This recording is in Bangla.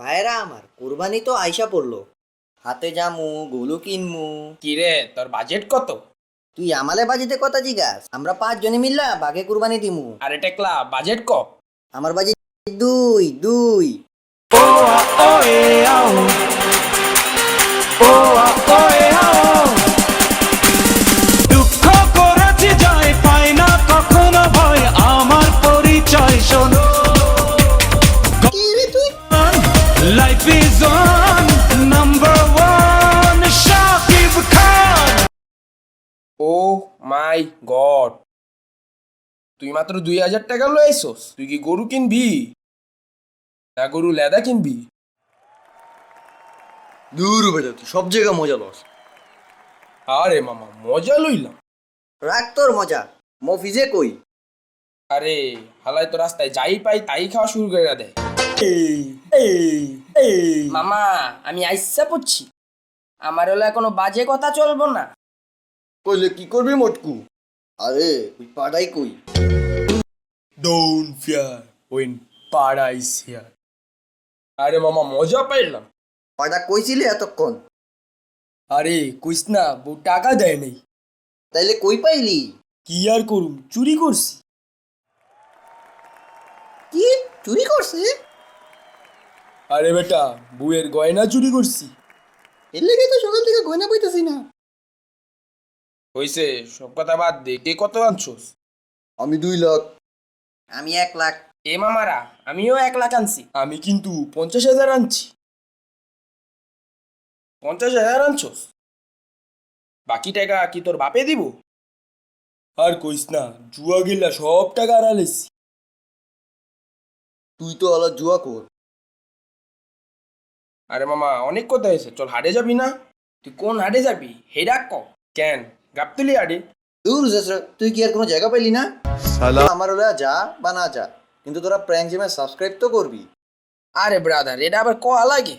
ভাইরা আমার কুরবানি তো আইসা পড়লো, হাতে জামু গুলু কিনমু। কিরে তোর বাজেট কত? তুই আমালে বাজিতে কথা জিগাস? আমরা 5 জনে মিল্লা বাঘে কুরবানি দিমু। আরে টেকলা বাজেট ক? আমার বাজি দুই দুই। দুঃখ করেছি জয় পাই না কখনো ভয় আমার পরিচয় শোনো কি রে তুই? Life is on number one Shakib Khan. Oh my God, তুই মাত্র 2000 টাকা লইছস। তুই কি গরু কিনবি না গরু লেদা কিনবি? দূর বেটা, তুই সব জায়গা মজা লস। আরে মামা মজা লইলাম। রাখ তোর মজা, মফিজে কই? আরে হালাই তো রাস্তায় যাই পাই তাই খাওয়া শুরু করে দেয়। মামা আমি আইসা পড়ছি, আমার হলো এখনো বাজে কথা চলবো না। কইলে কি করবি মটকু? আরে তুই পাড়াই কই? ডোন্ট ফিয়ার ওয়েন পাড়া ইজ হিয়ার। আরে মামা মজা পাইলাম। পাড়া কইছিলে এতক্ষণ? আরে কইস না, বউ টাকা দেয় নাই। তাইলে কই পাইলি? কি আর করুম, চুরি করছি। কি চুরি করছে? আরে বেটা বউয়ের গয়না চুরি করছি। এর লেগে তো সকাল থেকে গয়না পাইতেছি না। হইছে সব কথা বাদ দে, কে কত আনছোস? আমি 2 লাখ। আমি 1 লাখ। এ মামারা আমিও 1 লাখ আনছি। আমি কিন্তু 50,000 আনছি। 50,000 আনছোস? বাকি টাকা কি তোর বাপে দিব? আর কইস না, জুয়া গেলা সব টাকা আড়ালেছি। তুই তো আলা জুয়া কর। আরে মামা অনেক কথা হয়েছে, চল হাটে যাবি না? তুই কোন হাটে যাবি হেডা ক? কেন গাবতলি হাটে? দূর জেসরা, তুই কি আর কোনো জায়গা পাইলি না? আমার হলে যা বা না যা, কিন্তু তোরা প্র্যাঙ্ক জিমে সাবস্ক্রাইব তো করবি। আরে ব্রাদার এটা আবার ক লাগে?